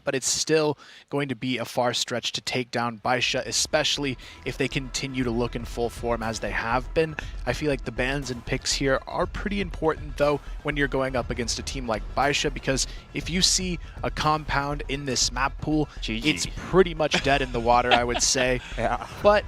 but it's still going to be a far stretch to take down BaiSha, especially if they continue to look in full form as they have been. I feel like the bans and picks here are pretty important, though, when you're going up against a team like BaiSha, because if you see a compound in this map pool, it's pretty much dead in the water, I would say. Yeah. But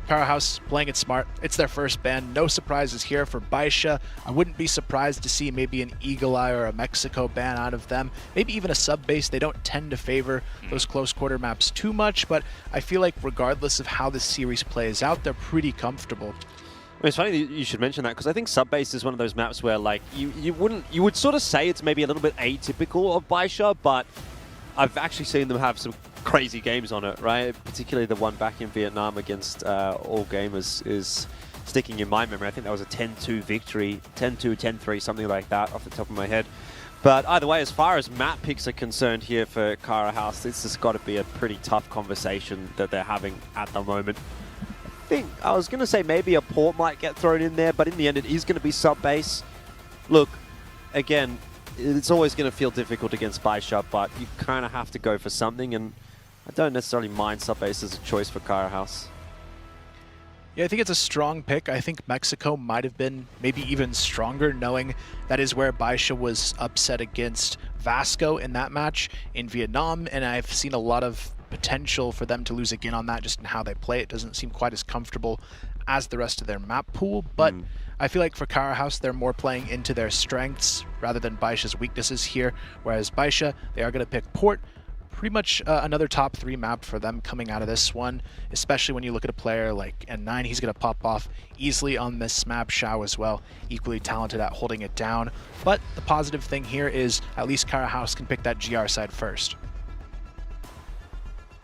Carahouse playing it smart. It's their first ban. No surprises here for BaiSha. I wouldn't be surprised to see maybe an Eagle Eye or a Mexico ban out of them. Maybe even a sub base. They don't tend to favor those close quarter maps too much, but I feel like regardless of how this series plays out, they're pretty comfortable. It's funny that you should mention that, because I think Subbase is one of those maps where like you would sort of say it's maybe a little bit atypical of BaiSha, but I've actually seen them have some crazy games on it, right? Particularly the one back in Vietnam against All Gamers is sticking in my memory. I think that was a 10-2 victory, 10-2, 10-3, something like that off the top of my head. But either way, as far as map picks are concerned here for Carahouse, this has got to be a pretty tough conversation that they're having at the moment. I was going to say maybe a port might get thrown in there, but in the end it is going to be sub-base. Look, again, it's always going to feel difficult against BaiSha, but you kind of have to go for something, and I don't necessarily mind sub-base as a choice for Carahouse. Yeah, I think it's a strong pick. I think Mexico might have been maybe even stronger, knowing that is where BaiSha was upset against Vasco in that match in Vietnam, and I've seen a lot of potential for them to lose again on that just in how they play. It doesn't seem quite as comfortable as the rest of their map pool, but I feel like for Carahouse, they're more playing into their strengths rather than BaiSha's weaknesses here, whereas BaiSha, they are going to pick port. Pretty much another top 3 map for them coming out of this one, especially when you look at a player like N9. He's going to pop off easily on this map. Xiao as well, equally talented at holding it down. But the positive thing here is at least Carahouse can pick that GR side first.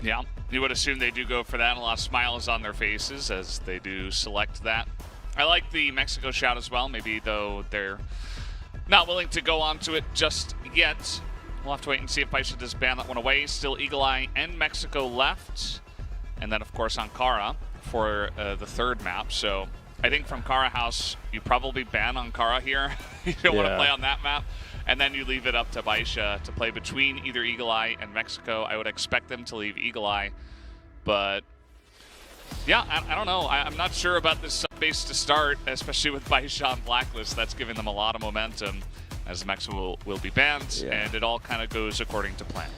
Yeah, you would assume they do go for that. A lot of smiles on their faces as they do select that. I like the Mexico shout as well, maybe though they're not willing to go onto it just yet. We'll have to wait and see if BaiSha does ban that one away. Still Eagle Eye and Mexico left. And then, of course, Ankara for the third map. So I think from Carahouse, you probably ban Ankara here. You don't want to play on that map. And then you leave it up to BaiSha to play between either Eagle Eye and Mexico. I would expect them to leave Eagle Eye. But, yeah, I don't know. I'm not sure about this sub-base to start, especially with BaiSha on Blacklist. That's giving them a lot of momentum, as Mexico will be banned, and it all kind of goes according to plan.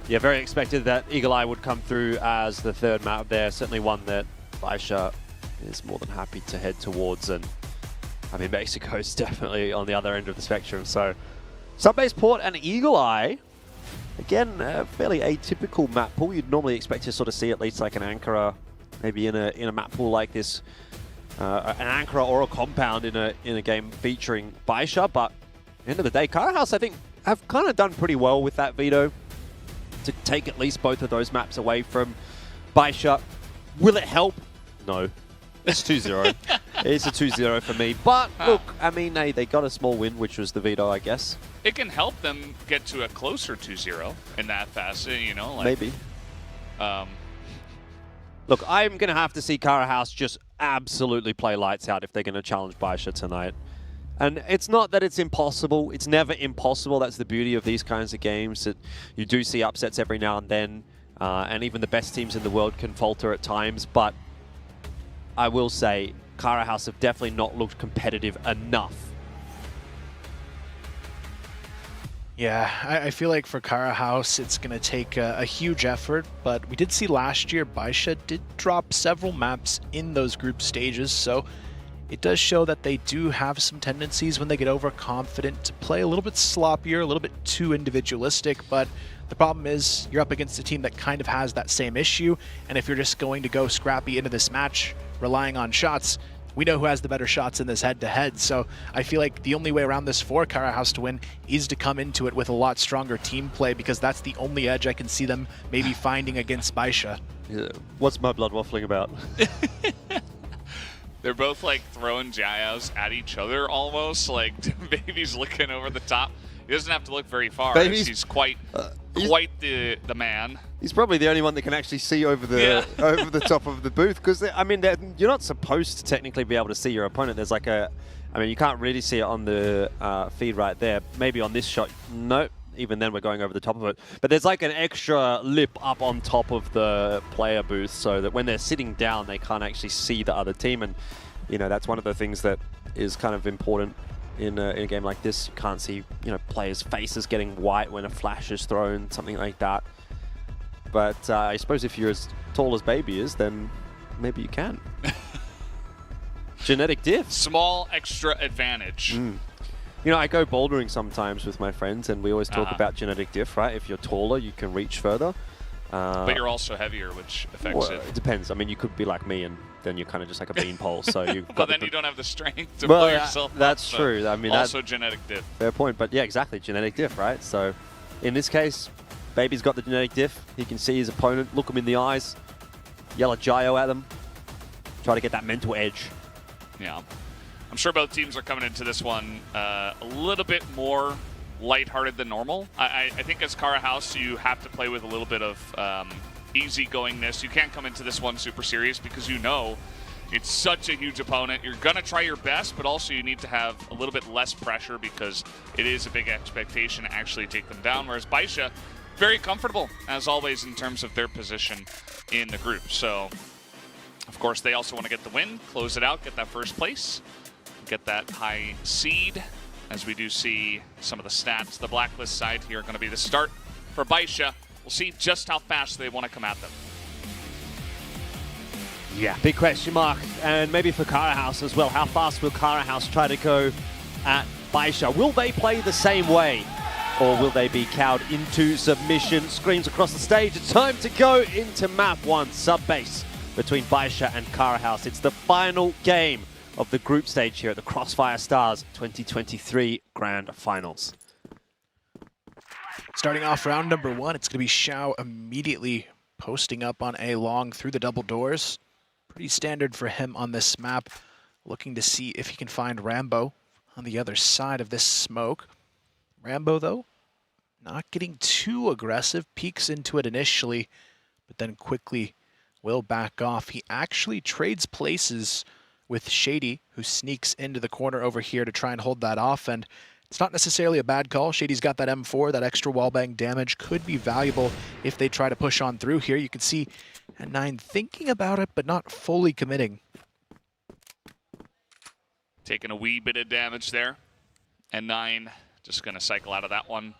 Yeah, very expected that Eagle Eye would come through as the third map there. Certainly one that BaiSha is more than happy to head towards, and I mean, Mexico is definitely on the other end of the spectrum. So, Sub-base port and Eagle Eye, again, a fairly atypical map pool. You'd normally expect to sort of see at least like an Ankara, maybe in a map pool like this, an Ankara or a compound in a game featuring BaiSha, but at the end of the day, Carahouse, I think, have kind of done pretty well with that veto to take at least both of those maps away from BaiSha. Will it help? No. It's 2-0. It's a 2-0 for me. But, look, I mean, they got a small win, which was the veto, I guess. It can help them get to a closer 2-0 in that facet, you know? Like, maybe. Look, I'm going to have to see Carahouse just absolutely play lights out if they're going to challenge BaiSha tonight. And it's not that it's impossible. It's never impossible. That's the beauty of these kinds of games, that you do see upsets every now and then. And even the best teams in the world can falter at times. But I will say, Carahouse have definitely not looked competitive enough. Yeah, I feel like for Carahouse, it's going to take a huge effort, but we did see last year BaiSha did drop several maps in those group stages, so it does show that they do have some tendencies when they get overconfident to play a little bit sloppier, a little bit too individualistic, but the problem is you're up against a team that kind of has that same issue, and if you're just going to go scrappy into this match, relying on shots, we know who has the better shots in this head-to-head, so I feel like the only way around this for Carahouse to win is to come into it with a lot stronger team play, because that's the only edge I can see them maybe finding against BaiSha. Yeah. What's my blood waffling about? They're both like throwing jayos at each other almost, like Baby's looking over the top. He doesn't have to look very far. He's quite the man. He's probably the only one that can actually see over the over the top of the booth, because I mean you're not supposed to technically be able to see your opponent. There's like I mean, you can't really see it on the feed right there. Maybe on this shot, nope. even then we're going over the top of it. But there's like an extra lip up on top of the player booth so that when they're sitting down, they can't actually see the other team. And, you know, that's one of the things that is kind of important in a game like this. You can't see, you know, players' faces getting white when a flash is thrown, something like that. But I suppose if you're as tall as Baby is, then maybe you can. Genetic diff. Small extra advantage. You know, I go bouldering sometimes with my friends, and we always talk about genetic diff, right? If you're taller, you can reach further. But you're also heavier, which affects it. It depends. I mean, you could be like me, and then you're kind of just like a beanpole. So you've got but then you don't have the strength to pull yourself up. That's true. I mean, also genetic diff. Fair point. But yeah, exactly. Genetic diff, right? So in this case, Baby's got the genetic diff. He can see his opponent, look him in the eyes, yell a gyro at them, try to get that mental edge. Yeah. I'm sure both teams are coming into this one a little bit more lighthearted than normal. I think as Carahouse, you have to play with a little bit of easygoingness. You can't come into this one super serious because you know it's such a huge opponent. You're going to try your best, but also you need to have a little bit less pressure because it is a big expectation to actually take them down. Whereas BaiSha, very comfortable, as always, in terms of their position in the group. So, of course, they also want to get the win, close it out, get that first place, get that high seed, as we do see some of the stats. The blacklist side here are going to be the start for BaiSha. We'll see just how fast they want to come at them. Yeah, big question mark. And maybe for Carahouse as well. How fast will Carahouse try to go at BaiSha? Will they play the same way? Or will they be cowed into submission? Screams across the stage. It's time to go into map 1, sub-base between BaiSha and Carahouse. It's the final game of the group stage here at the Crossfire Stars 2023 Grand Finals. Starting off round number 1, it's going to be Xiao immediately posting up on A long through the double doors. Pretty standard for him on this map. Looking to see if he can find Rambo on the other side of this smoke. Rambo, though, not getting too aggressive. Peeks into it initially, but then quickly will back off. He actually trades places with Shady, who sneaks into the corner over here to try and hold that off. And it's not necessarily a bad call. Shady's got that M4. That extra wallbang damage could be valuable if they try to push on through here. You can see N9 thinking about it, but not fully committing. Taking a wee bit of damage there. N9 just going to cycle out of that one.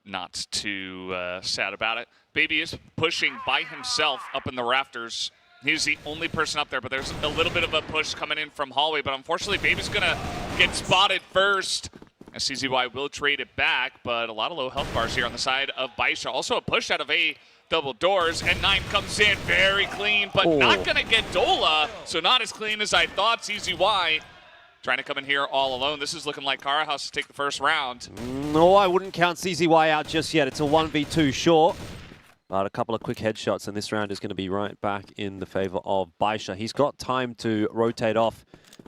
Not too sad about it. Baby is pushing by himself up in the rafters. He's the only person up there, but there's a little bit of a push coming in from hallway. But unfortunately, Baby's going to get spotted first. CZY will trade it back, but a lot of low health bars here on the side of BaiSha. Also a push out of A double doors, and 9 comes in very clean, but not going to get Dola, so not as clean as I thought. CZY trying to come in here all alone. This is looking like Carahouse to take the first round. No, I wouldn't count CZY out just yet. It's a 1v2 short. But a couple of quick headshots, and this round is going to be right back in the favor of BaiSha. He's got time to rotate off.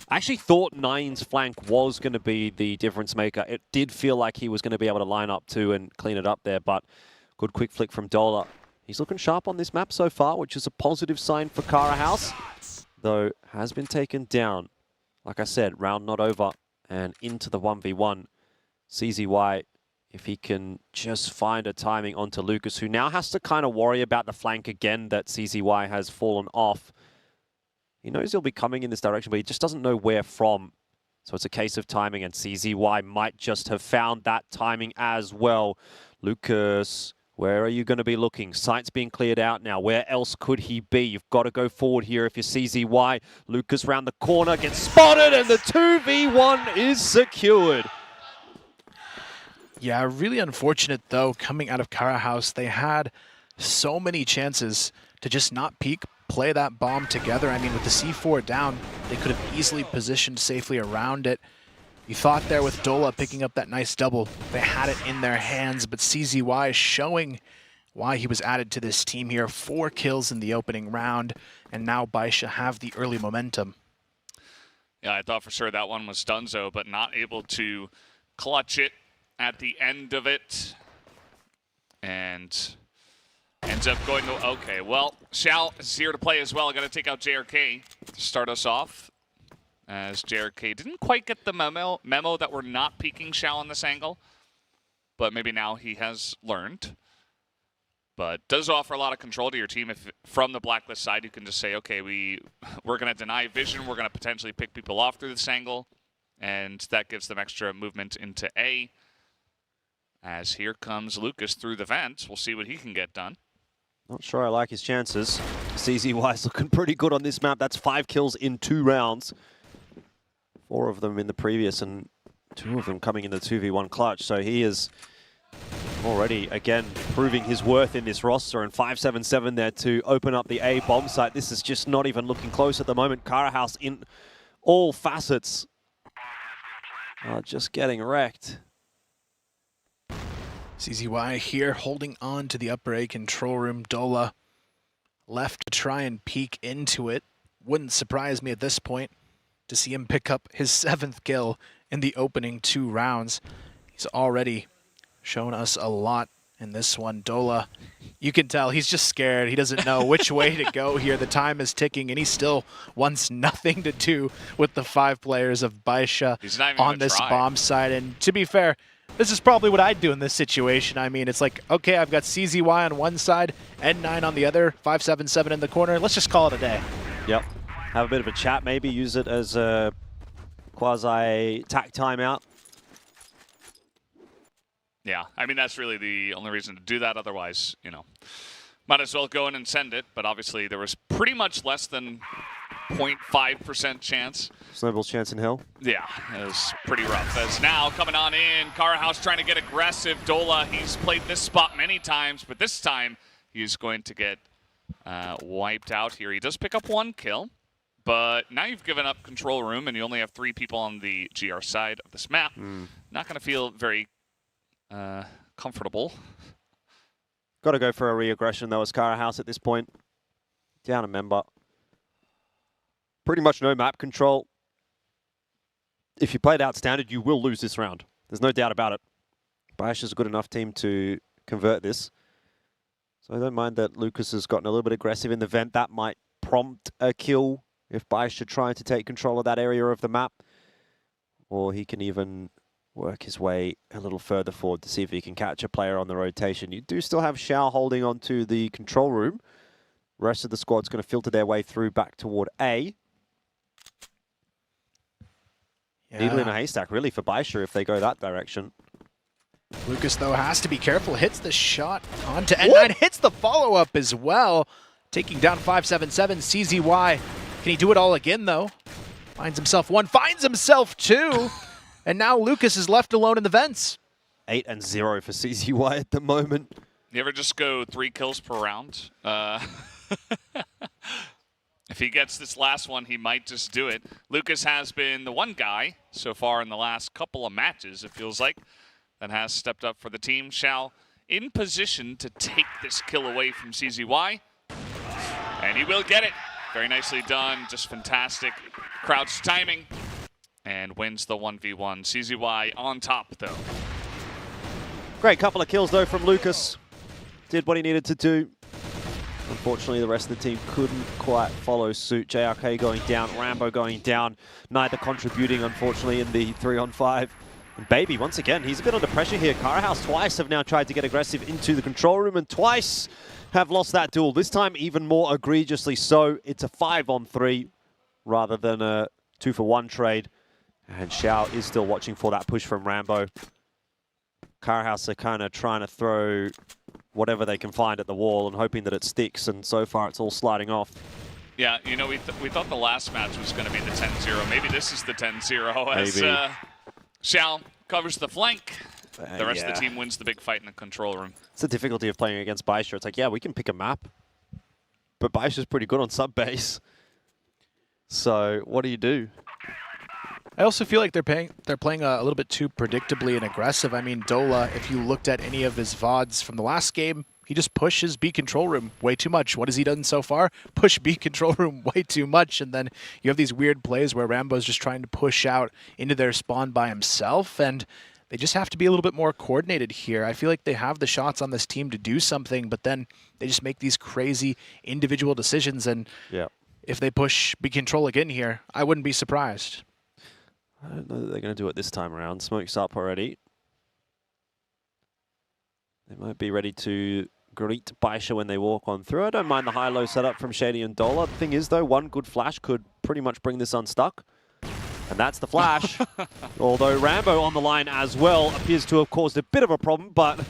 I actually thought 9's flank was going to be the difference maker. It did feel like he was going to be able to line up too and clean it up there, but good quick flick from Dola. He's looking sharp on this map so far, which is a positive sign for Carahouse, though has been taken down. Like I said, round not over and into the 1v1. CZY, if he can just find a timing onto Lucas, who now has to kind of worry about the flank again that CZY has fallen off. He knows he'll be coming in this direction, but he just doesn't know where from. So it's a case of timing, and CZY might just have found that timing as well. Lucas, where are you going to be looking? Site's being cleared out now. Where else could he be? You've got to go forward here if you're CZY. Lucas round the corner, gets spotted, and the 2v1 is secured. Yeah, really unfortunate, though, coming out of Carahouse. They had so many chances to just not peek, play that bomb together. I mean, with the C4 down, they could have easily positioned safely around it. You thought there with Dola picking up that nice double, they had it in their hands, but CZY showing why he was added to this team here. 4 kills in the opening round, and now BaiSha have the early momentum. Yeah, I thought for sure that one was donezo, but not able to clutch it at the end of it. And ends up going to, okay, well, Xiao is here to play as well. Got to take out JRK to start us off, as JRK didn't quite get the memo that we're not peeking Xiao on this angle. but maybe now he has learned. But does offer a lot of control to your team. If from the Blacklist side, you can just say, okay, we're going to deny vision. We're going to potentially pick people off through this angle. And that gives them extra movement into A. As here comes Lucas through the vent. We'll see what he can get done. Not sure I like his chances. CZY's looking pretty good on this map. That's 5 kills in 2 rounds. 4 of them in the previous and 2 of them coming in the 2v1 clutch. So he is already, again, proving his worth in this roster. And 577 there to open up the A bomb site. This is just not even looking close at the moment. Carahouse in all facets. Just getting wrecked. CZY here holding on to the upper A control room. Dola left to try and peek into it. Wouldn't surprise me at this point to see him pick up his 7th kill in the opening 2 rounds. He's already shown us a lot in this one. Dola, you can tell he's just scared. He doesn't know which way to go here. The time is ticking, and he still wants nothing to do with the 5 players of BaiSha on this bomb site. And to be fair, this is probably what I'd do in this situation. I mean, it's like, okay, I've got CZY on one side, N9 on the other, 577 in the corner. Let's just call it a day. Yep. Have a bit of a chat, maybe use it as a quasi-tack timeout. Yeah, I mean, that's really the only reason to do that. Otherwise, you know, might as well go in and send it. But obviously, there was pretty much less than 0.5% chance. Snowball's chance in hell. Yeah, it was pretty rough. As now coming on in, Carahouse trying to get aggressive. Dola, he's played this spot many times, but this time he's going to get wiped out here. He does pick up 1 kill, but now you've given up control room and you only have 3 people on the GR side of this map. Not going to feel very comfortable. Got to go for a re-aggression though as Carahouse at this point. Down a member. Pretty much no map control. If you play it out standard, you will lose this round. There's no doubt about it. BaiSha's a good enough team to convert this. So I don't mind that Lucas has gotten a little bit aggressive in the vent. That might prompt a kill if BaiSha trying to take control of that area of the map. Or he can even work his way a little further forward to see if he can catch a player on the rotation. You do still have Xiao holding on to the control room. Rest of the squad's going to filter their way through back toward A. Needle in a haystack, really, for BaiSha if they go that direction. Lucas, though, has to be careful. Hits the shot onto N9. Hits the follow-up as well. Taking down 577. CZY. Can he do it all again, though? Finds himself 1. Finds himself 2. And now Lucas is left alone in the vents. 8 and 0 for CZY at the moment. You ever just go 3 kills per round? If he gets this last one, he might just do it. Lucas has been the one guy so far in the last couple of matches, it feels like, that has stepped up for the team. Xiao in position to take this kill away from CZY. And he will get it. Very nicely done. Just fantastic crouch timing. And wins the 1v1. CZY on top, though. Great couple of kills, though, from Lucas. Did what he needed to do. Unfortunately, the rest of the team couldn't quite follow suit. JRK going down, Rambo going down. Neither contributing, unfortunately, in the 3-on-5. And Baby, once again, he's a bit under pressure here. Carahouse twice have now tried to get aggressive into the control room and twice have lost that duel. This time, even more egregiously so. It's a 5-on-3 rather than a 2-for-1 trade. And Xiao is still watching for that push from Rambo. Carahouse are kind of trying to throw whatever they can find at the wall and hoping that it sticks, and so far it's all sliding off. Yeah, you know, we thought the last match was going to be the 10-0. Maybe this is the 10-0 as Xiao covers the flank. The rest of the team wins the big fight in the control room. It's the difficulty of playing against BaiSha. It's like, yeah, we can pick a map, but BaiSha's pretty good on sub-base. So what do? I also feel like they're playing a little bit too predictably and aggressive. I mean, Dola, if you looked at any of his VODs from the last game, he just pushes B control room way too much. What has he done so far? Push B control room way too much, and then you have these weird plays where Rambo's just trying to push out into their spawn by himself, and they just have to be a little bit more coordinated here. I feel like they have the shots on this team to do something, but then they just make these crazy individual decisions, and if they push B control again here, I wouldn't be surprised. I don't know that they're going to do it this time around. Smoke's up already. They might be ready to greet BaiSha when they walk on through. I don't mind the high-low setup from Shady and Dola. The thing is, though, one good flash could pretty much bring this unstuck. And that's the flash. Although Rambo on the line as well appears to have caused a bit of a problem, but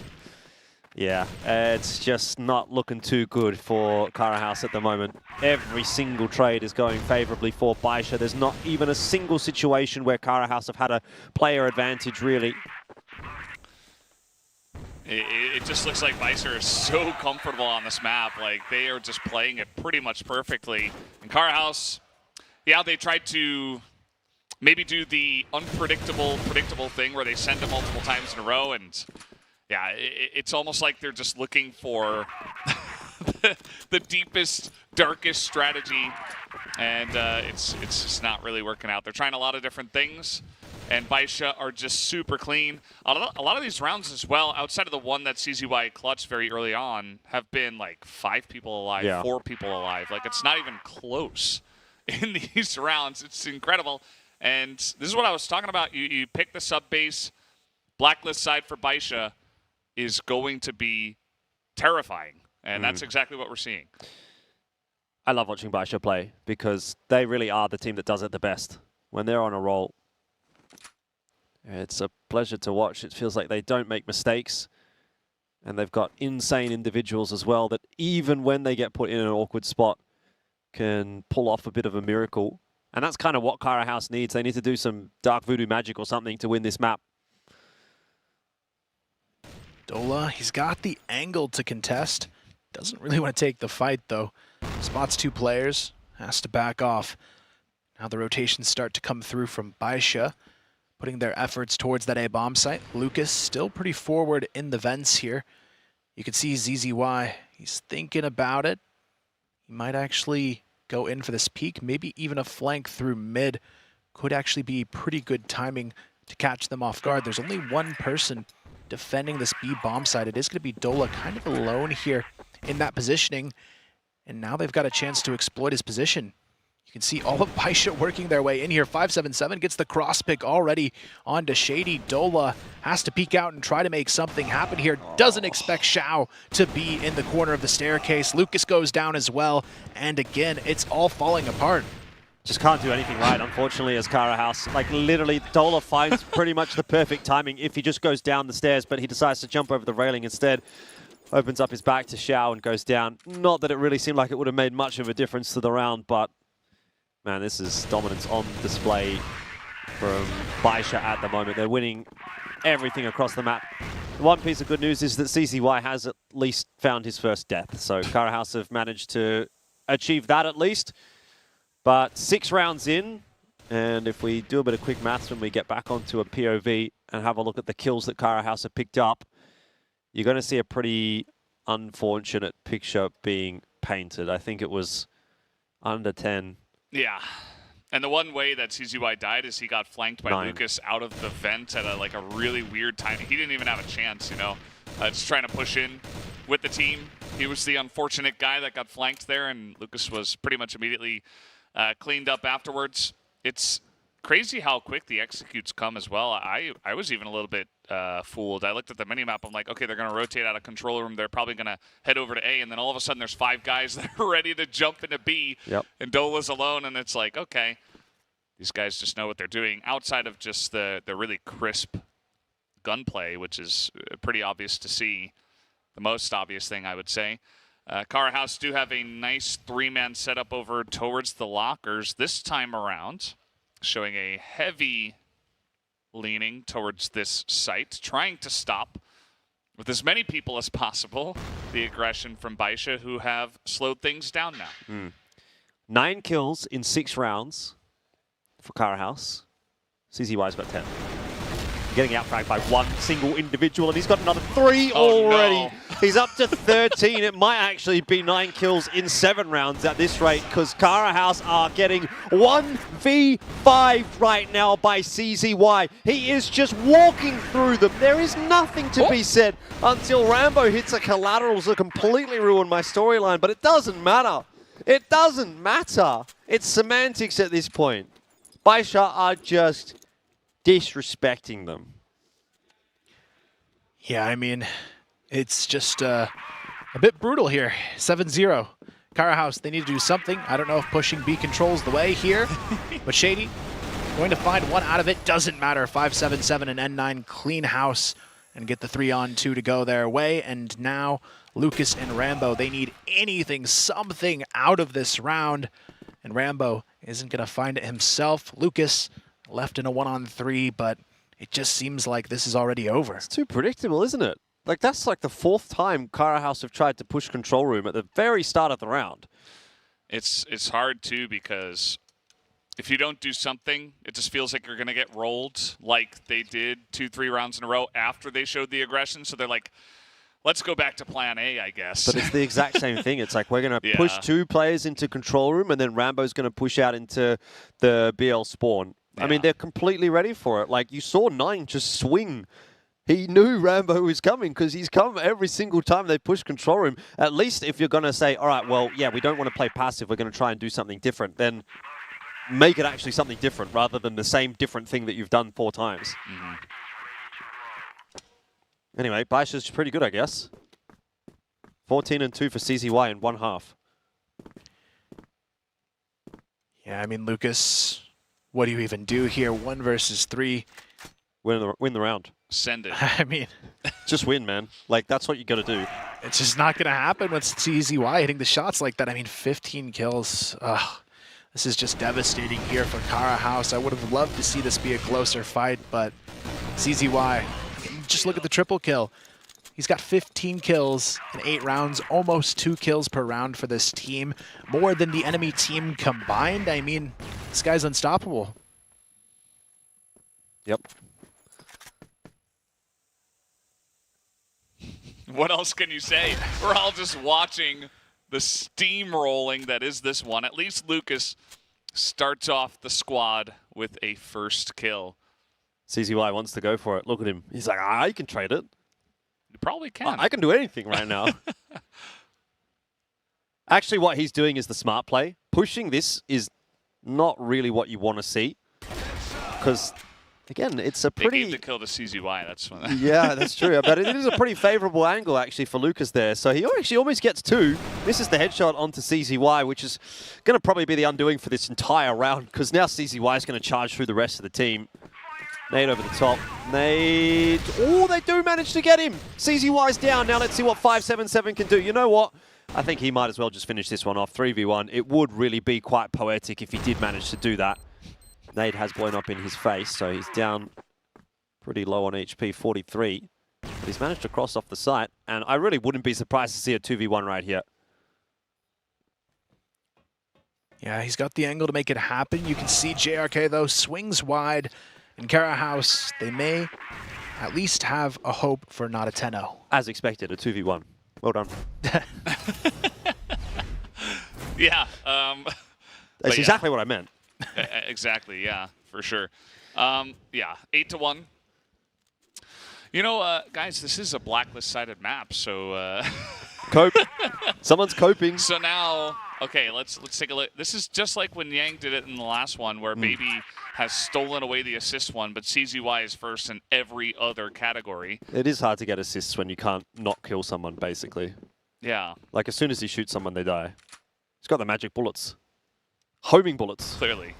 yeah, it's just not looking too good for Carahouse at the moment. Every single trade is going favorably for BaiSha. There's not even a single situation where Carahouse have had a player advantage, really. It just looks like BaiSha is so comfortable on this map. Like, they are just playing it pretty much perfectly. And Carahouse, yeah, they tried to maybe do the predictable thing where they send it multiple times in a row, and yeah, it's almost like they're just looking for the deepest, darkest strategy, and it's just not really working out. They're trying a lot of different things, and BaiSha are just super clean. A lot of these rounds as well, outside of the one that CZY clutched very early on, have been like 5 people alive, yeah. 4 people alive. Like, it's not even close in these rounds. It's incredible. And this is what I was talking about. You pick the sub-base. Blacklist side for BaiSha is going to be terrifying. And that's exactly what we're seeing. I love watching BaiSha play because they really are the team that does it the best. When they're on a roll, it's a pleasure to watch. It feels like they don't make mistakes. And they've got insane individuals as well that even when they get put in an awkward spot can pull off a bit of a miracle. And that's kind of what Carahouse needs. They need to do some dark voodoo magic or something to win this map. Dola, he's got the angle to contest. Doesn't really want to take the fight, though. Spots 2 players, has to back off. Now the rotations start to come through from BaiSha, putting their efforts towards that A-bomb site. Lucas still pretty forward in the vents here. You can see ZZY, he's thinking about it. He might actually go in for this peak, maybe even a flank through mid. Could actually be pretty good timing to catch them off guard. There's only one person defending this B bomb side. It is going to be Dola kind of alone here in that positioning. And now they've got a chance to exploit his position. You can see all of BaiSha working their way in here. 577 gets the cross pick already onto Shady. Dola has to peek out and try to make something happen here. Doesn't expect Xiao to be in the corner of the staircase. Lucas goes down as well. And again, it's all falling apart. Just can't do anything right, unfortunately, as Carahouse. Like, literally, Dola finds pretty much the perfect timing if he just goes down the stairs, but he decides to jump over the railing instead. Opens up his back to Xiao and goes down. Not that it really seemed like it would have made much of a difference to the round, but man, this is dominance on display from BaiSha at the moment. They're winning everything across the map. One piece of good news is that CZY has at least found his first death. So Carahouse have managed to achieve that at least. But 6 rounds in, and if we do a bit of quick maths when we get back onto a POV and have a look at the kills that Carahouse have picked up, you're going to see a pretty unfortunate picture being painted. I think it was under 10. Yeah. And the one way that CZY died is he got flanked by 9. Lucas out of the vent at a really weird time. He didn't even have a chance, you know, just trying to push in with the team. He was the unfortunate guy that got flanked there, and Lucas was pretty much immediately cleaned up afterwards. It's crazy how quick the executes come as well. I was even a little bit fooled. I looked at the minimap. I'm like, okay, they're going to rotate out of control room. They're probably going to head over to A, and then all of a sudden there's 5 guys that are ready to jump into B. Yep. And Dola's alone, and it's like, okay, these guys just know what they're doing outside of just the really crisp gunplay, which is pretty obvious to see. The most obvious thing, I would say. Carahouse do have a nice 3-man setup over towards the lockers this time around, showing a heavy leaning towards this site, trying to stop with as many people as possible the aggression from BaiSha, who have slowed things down now. 9 kills in 6 rounds for Carahouse. CZY's got 10. Getting outfragged by one single individual, and he's got another 3 already. No. He's up to 13. It might actually be 9 kills in 7 rounds at this rate, because Carahouse are getting 1v5 right now by CZY. He is just walking through them. There is nothing to be said until Rambo hits a collateral to completely ruin my storyline, but it doesn't matter. It doesn't matter. It's semantics at this point. BaiSha are just disrespecting them. Yeah, I mean, It's just a bit brutal here. 7-0. Carahouse, they need to do something. I don't know if pushing B controls the way here, but Shady going to find one out of it. Doesn't matter. 5-7-7 and N9 clean house and get the 3-on-2 to go their way. And now Lucas and Rambo, they need anything, something out of this round. And Rambo isn't going to find it himself. Lucas left in a 1-on-3, but it just seems like this is already over. It's too predictable, isn't it? Like, that's like the 4th time Carahouse have tried to push control room at the very start of the round. It's hard, too, because if you don't do something, it just feels like you're going to get rolled like they did 2-3 rounds in a row after they showed the aggression. So they're like, let's go back to plan A, I guess. But it's the exact same thing. It's like we're going to push 2 players into control room, and then Rambo's going to push out into the BL spawn. I mean, they're completely ready for it. Like, you saw 9 just swing. He knew Rambo was coming because he's come every single time they push control room. At least if you're going to say, all right, well, yeah, we don't want to play passive. We're going to try and do something different. Then make it actually something different rather than the same different thing that you've done 4 times. Mm-hmm. Anyway, BaiSha's pretty good, I guess. 14-2 for CZY in 1 half. Yeah, I mean, Lucas, what do you even do here? 1 versus 3. Win the round. Send it. I mean, just win, man. Like, that's what you got to do. It's just not going to happen with CZY hitting the shots like that. I mean, 15 kills. This is just devastating here for Carahouse. I would have loved to see this be a closer fight, but CZY, just look at the triple kill. He's got 15 kills in 8 rounds, almost 2 kills per round for this team. More than the enemy team combined. I mean, this guy's unstoppable. Yep. What else can you say? We're all just watching the steamrolling that is this one. At least Lucas starts off the squad with a first kill. CZY wants to go for it. Look at him. He's like, I can trade it. You probably can. I can do anything right now. Actually, what he's doing is the smart play. Pushing this is not really what you want to see. Because, again, it's a pretty... They gave the kill to CZY. That's one. Yeah, that's true. But it is a pretty favorable angle, actually, for Lucas there. So he actually almost gets 2. Misses the headshot onto CZY, which is going to probably be the undoing for this entire round. Because now CZY is going to charge through the rest of the team. Nade over the top. Nade. Oh, they do manage to get him. CZY's down. Now let's see what 5-7-7 can do. You know what? I think he might as well just finish this one off. 3v1. It would really be quite poetic if he did manage to do that. Nade has blown up in his face, so he's down pretty low on HP, 43. But he's managed to cross off the site, and I really wouldn't be surprised to see a 2v1 right here. Yeah, he's got the angle to make it happen. You can see JRK, though, swings wide. And Carahouse, they may at least have a hope for not a 10-0. As expected, a 2v1. Well done. Yeah. That's exactly what I meant. Exactly, yeah, for sure. Yeah, 8-1. You know, guys, this is a blacklist-sided map, so... Cope. Someone's coping. So now, okay, let's take a look. This is just like when Yang did it in the last one, where Baby has stolen away the assist one, but CZY is first in every other category. It is hard to get assists when you can't not kill someone, basically. Yeah. Like, as soon as he shoots someone, they die. He's got the magic bullets. Homing bullets. Clearly.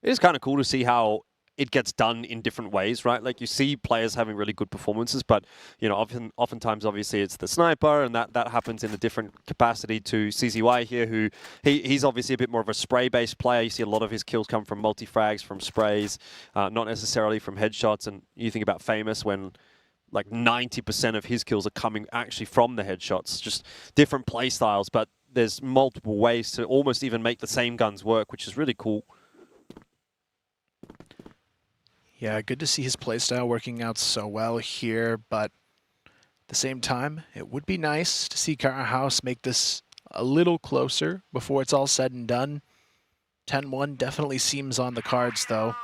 It is kind of cool to see how it gets done in different ways, right? Like, you see players having really good performances, but, you know, oftentimes, obviously, it's the sniper, and that happens in a different capacity to CZY here, who he's obviously a bit more of a spray-based player. You see a lot of his kills come from multi-frags, from sprays, not necessarily from headshots. And you think about Famous when, like, 90% of his kills are coming actually from the headshots. Just different play styles, but there's multiple ways to almost even make the same guns work, which is really cool. Yeah, good to see his playstyle working out so well here, but at the same time, it would be nice to see Carahouse make this a little closer before it's all said and done. 10-1 definitely seems on the cards, though.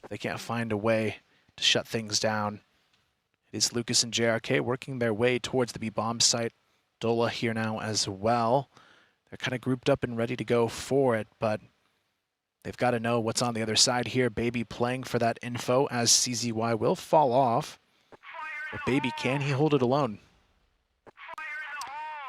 They can't find a way to shut things down. It is Lucas and JRK working their way towards the B-bomb site. Dola here now as well. They're kind of grouped up and ready to go for it, but They've got to know what's on the other side here. Baby playing for that info as CZY will fall off. But Baby, can he hold it alone?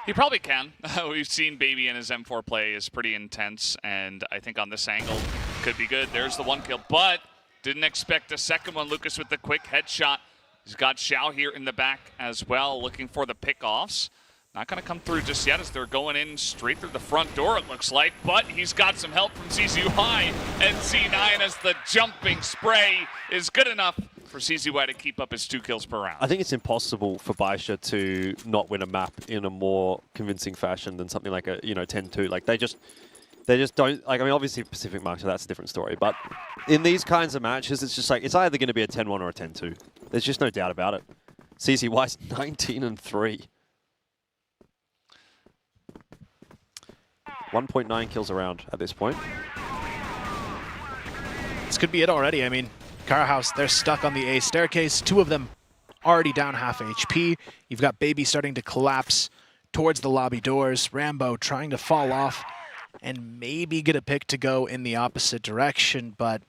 He probably can. We've seen Baby and his M4 play is pretty intense, and I think on this angle could be good. There's the 1 kill, but didn't expect a second one. Lucas with the quick headshot. He's got Xiao here in the back as well, looking for the pickoffs. Not going to come through just yet as they're going in straight through the front door, it looks like. But he's got some help from CZY and C9 as the jumping spray is good enough for CZY to keep up his 2 kills per round. I think it's impossible for BaiSha to not win a map in a more convincing fashion than something like a 10-2. Like they just don't, like, I mean, obviously Pacific Mark, so that's a different story. But in these kinds of matches, it's just like, it's either going to be a 10-1 or a 10-2. There's just no doubt about it. CZY's 19-3. 1.9 kills around at this point. This could be it already. I mean, Carahouse, they're stuck on the A staircase. 2 of them already down half HP. You've got Baby starting to collapse towards the lobby doors. Rambo trying to fall off and maybe get a pick to go in the opposite direction, but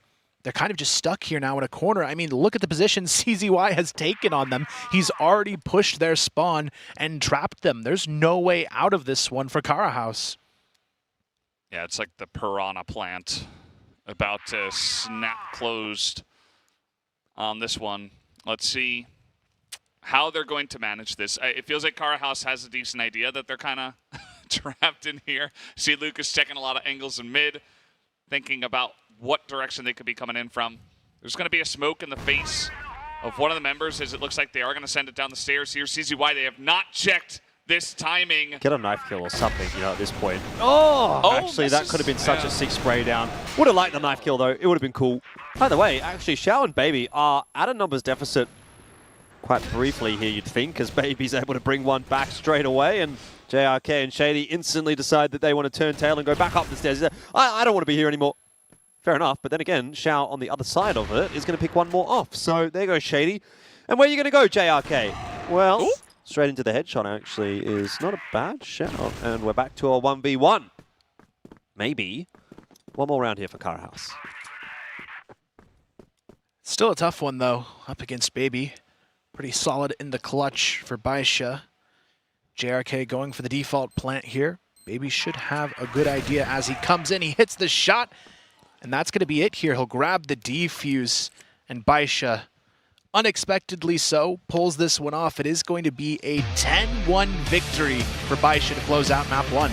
they're kind of just stuck here now in a corner. I mean, look at the position CZY has taken on them. He's already pushed their spawn and trapped them. There's no way out of this one for Carahouse. Yeah, it's like the piranha plant about to snap closed on this one. Let's see how they're going to manage this. It feels like Carahouse has a decent idea that they're kind of trapped in here. See Lucas checking a lot of angles in mid, thinking about what direction they could be coming in from. There's going to be a smoke in the face of one of the members as it looks like they are going to send it down the stairs here. CZY, they have not checked this timing. Get a knife kill or something, at this point. Oh, actually, that could have been such a sick spray down. Would have liked the knife kill, though. It would have been cool. By the way, actually, Xiao and Baby are at a numbers deficit quite briefly here, you'd think, as Baby's able to bring one back straight away, and JRK and Shady instantly decide that they want to turn tail and go back up the stairs. I don't want to be here anymore. Fair enough, but then again, Xiao on the other side of it is going to pick one more off. So there goes Shady. And where are you going to go, JRK? Well, ooh, straight into the headshot, actually, is not a bad shout. And we're back to our 1v1. Maybe one more round here for Carahouse. Still a tough one, though, up against Baby. Pretty solid in the clutch for BaiSha. JRK going for the default plant here. Baby should have a good idea as he comes in. He hits the shot, and that's going to be it here. He'll grab the defuse, and BaiSha, unexpectedly so, pulls this one off. It is going to be a 10-1 victory for BaiSha to close out map 1.